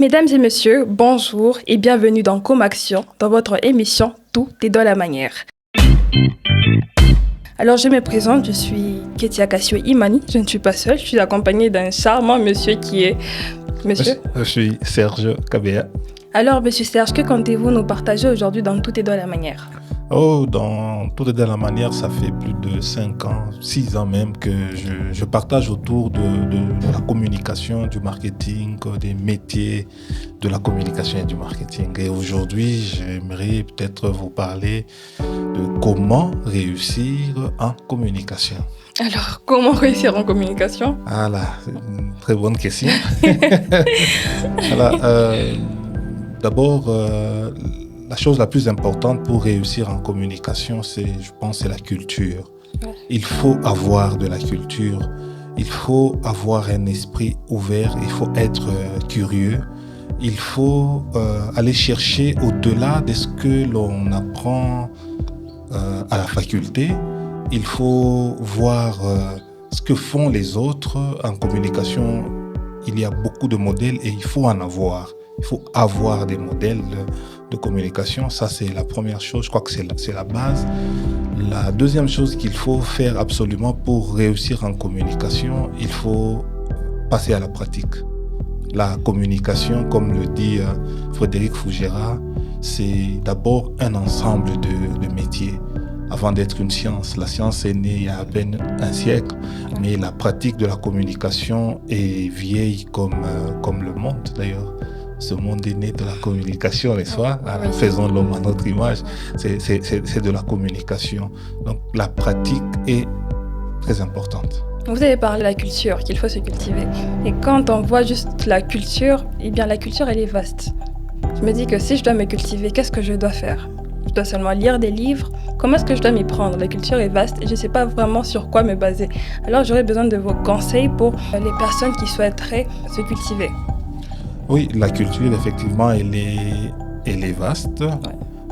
Mesdames et messieurs, bonjour et bienvenue dans Comme Action, dans votre émission Tout est dans la manière. Alors je me présente, je suis Ketia Kassio Imani, je ne suis pas seule, je suis accompagnée d'un charmant monsieur qui est... Monsieur ? Je suis Serge Kabea. Alors monsieur Serge, que comptez-vous nous partager aujourd'hui dans Tout est dans la manière ? Dans Tout est dans la manière, ça fait plus de 5 ans, 6 ans même que je partage autour de la communication, du marketing, des métiers de la communication et du marketing. Et aujourd'hui, j'aimerais peut-être vous parler de comment réussir en communication. Alors, comment réussir en communication ? Ah là, c'est une très bonne question. Alors, d'abord, la chose la plus importante pour réussir en communication, c'est la culture. Ouais. Il faut avoir de la culture, il faut avoir un esprit ouvert, il faut être curieux, il faut aller chercher au-delà de ce que l'on apprend à la faculté. Il faut voir ce que font les autres en communication. Il y a beaucoup de modèles et il faut en avoir. Il faut avoir des modèles de communication. Ça, c'est la première chose. Je crois que c'est la base. La deuxième chose qu'il faut faire absolument pour réussir en communication, il faut passer à la pratique. La communication, comme le dit Frédéric Fougera, c'est d'abord un ensemble de métiers. Avant d'être une science, la science est née il y a à peine un siècle, mais la pratique de la communication est vieille comme le monde d'ailleurs. Ce monde est né de la communication, n'est-ce pas ? Oui. Faisons l'homme à notre image, c'est de la communication. Donc la pratique est très importante. Vous avez parlé de la culture, qu'il faut se cultiver. Et quand on voit juste la culture, eh bien la culture elle est vaste. Je me dis que si je dois me cultiver, qu'est-ce que je dois faire ? Je dois seulement lire des livres. Comment est-ce que je dois m'y prendre ? La culture est vaste et je ne sais pas vraiment sur quoi me baser. Alors j'aurais besoin de vos conseils pour les personnes qui souhaiteraient se cultiver. Oui, la culture, effectivement, elle est vaste. Ouais.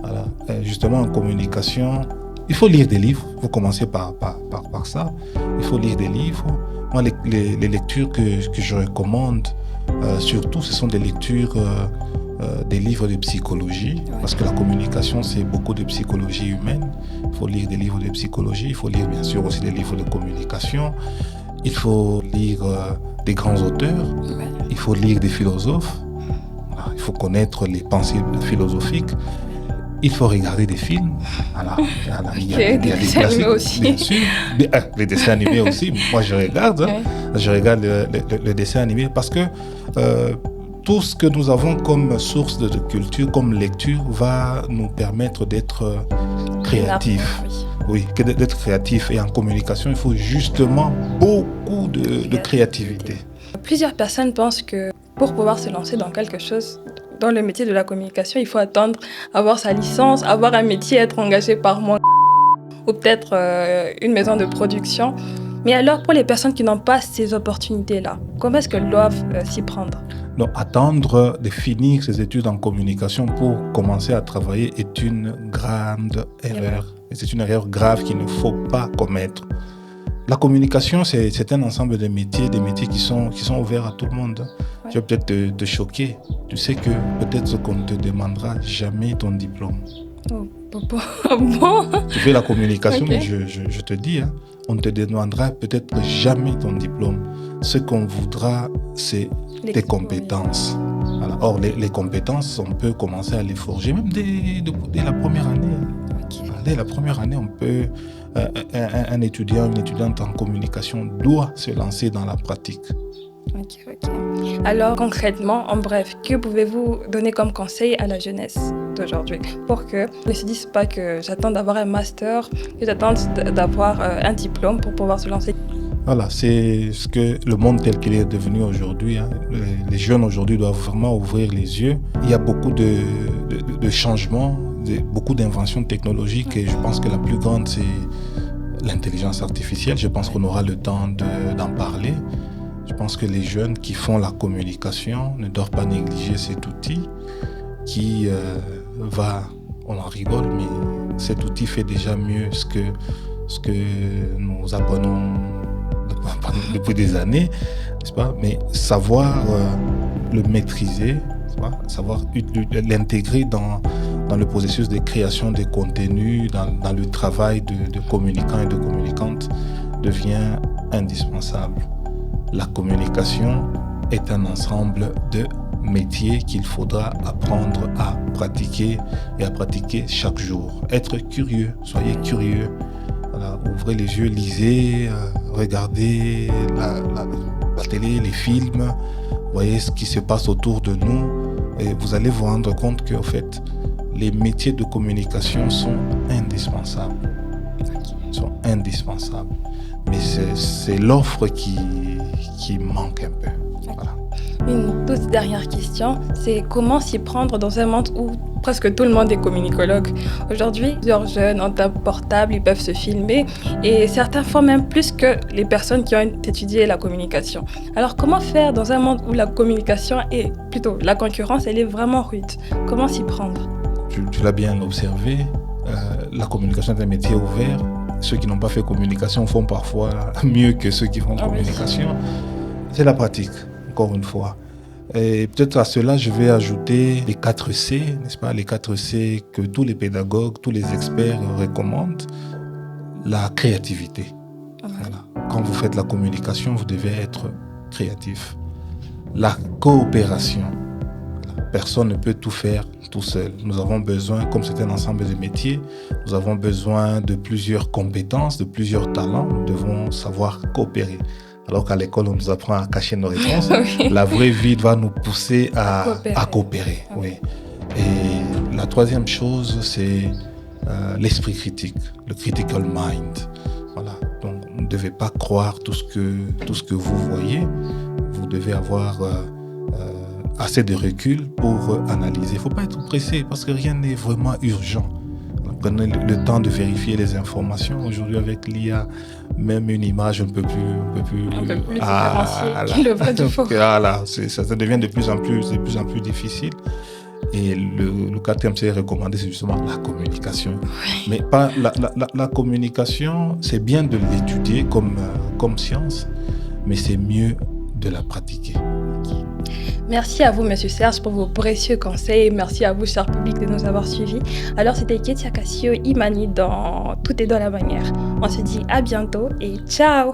Voilà. Justement, en communication, il faut lire des livres. Il faut commencer par ça. Il faut lire des livres. Moi, les lectures que je recommande, surtout, ce sont des lectures... des livres de psychologie, parce que la communication, c'est beaucoup de psychologie humaine. Il faut lire des livres de psychologie, il faut lire bien sûr aussi des livres de communication, il faut lire des grands auteurs, il faut lire des philosophes, il faut connaître les pensées philosophiques, il faut regarder des films. Il y a des dessins animés aussi. Bien sûr, les dessins animés aussi. Moi, je regarde le dessin animé parce que tout ce que nous avons comme source de culture, comme lecture, va nous permettre d'être créatifs. Oui, d'être créatifs. Et en communication, il faut justement beaucoup de créativité. Plusieurs personnes pensent que pour pouvoir se lancer dans quelque chose, dans le métier de la communication, il faut attendre, avoir sa licence, avoir un métier, être engagé par moi, ou peut-être une maison de production. Mais alors, pour les personnes qui n'ont pas ces opportunités-là, comment est-ce qu'elles doivent s'y prendre ? Donc, attendre de finir ses études en communication pour commencer à travailler est une grande erreur. Et c'est une erreur grave qu'il ne faut pas commettre. La communication, c'est un ensemble de métiers, des métiers qui sont ouverts à tout le monde. Ouais. Je vais peut-être te choquer. Tu sais que peut-être qu'on ne te demandera jamais ton diplôme. Oh, bon. Tu fais la communication, okay. Mais je te dis, on ne te demandera peut-être jamais ton diplôme. Ce qu'on voudra, c'est tes compétences. Voilà. Or, les compétences, on peut commencer à les forger même dès la première année. Okay. Dès la première année, on peut... un étudiant, une étudiante en communication doit se lancer dans la pratique. Ok. Alors, concrètement, en bref, que pouvez-vous donner comme conseil à la jeunesse d'aujourd'hui pour qu'ils ne se disent pas que j'attends d'avoir un master, que j'attends d'avoir un diplôme pour pouvoir se lancer ? Voilà, c'est ce que le monde tel qu'il est devenu aujourd'hui. Les jeunes aujourd'hui doivent vraiment ouvrir les yeux. Il y a beaucoup de changements, beaucoup d'inventions technologiques et je pense que la plus grande, c'est l'intelligence artificielle. Je pense qu'on aura le temps d'en parler. Je pense que les jeunes qui font la communication ne doivent pas négliger cet outil qui on en rigole, mais cet outil fait déjà mieux ce que nous apprenons depuis des années, n'est-ce pas ? Mais savoir le maîtriser, pas, savoir l'intégrer dans le processus de création de contenu, dans le travail de communicants et de communicantes devient indispensable. La communication est un ensemble de métiers qu'il faudra apprendre à pratiquer et à pratiquer chaque jour. Être curieux, soyez curieux. Voilà, ouvrez les yeux, lisez, regardez la télé, les films, voyez ce qui se passe autour de nous et vous allez vous rendre compte que, en fait, les métiers de communication sont indispensables. Ils sont indispensables. Mais c'est l'offre qui manque un peu. Voilà. Une toute dernière question, c'est comment s'y prendre dans un monde où presque tout le monde est communicologue. Aujourd'hui, plusieurs jeunes ont un portable, ils peuvent se filmer et certains font même plus que les personnes qui ont étudié la communication. Alors comment faire dans un monde où la communication est plutôt la concurrence, elle est vraiment rude? Comment s'y prendre? Tu l'as bien observé, la communication est un métier ouvert. Ceux qui n'ont pas fait communication font parfois mieux que ceux qui font communication. C'est la pratique, encore une fois. Et peut-être à cela, je vais ajouter les 4 C, n'est-ce pas? Les 4 C que tous les pédagogues, tous les experts recommandent. La créativité. Voilà. Quand vous faites la communication, vous devez être créatif. La coopération. Personne ne peut tout faire tout seul. Nous avons besoin, comme c'est un ensemble de métiers, nous avons besoin de plusieurs compétences, de plusieurs talents. Nous devons savoir coopérer. Alors qu'à l'école, on nous apprend à cacher nos réponses. Oui. La vraie vie doit nous pousser à coopérer. Oui. Et la troisième chose, c'est l'esprit critique, le critical mind. Voilà. Donc, vous ne devez pas croire tout ce que vous voyez. Vous devez avoir assez de recul pour analyser. Il ne faut pas être pressé parce que rien n'est vraiment urgent. Prenez le temps de vérifier les informations. Aujourd'hui, avec l'IA, même une image, on ne peut plus différencier le vrai du faux. Voilà, ça devient de plus en plus difficile. Et le 4e, c'est recommandé, c'est justement la communication. Oui. Mais pas la communication, c'est bien de l'étudier comme science, mais c'est mieux de la pratiquer. Okay. Merci à vous, Monsieur Serge, pour vos précieux conseils. Merci à vous, cher public, de nous avoir suivis. Alors, c'était Ketia Cassio Imani dans Tout est dans la manière. On se dit à bientôt et ciao!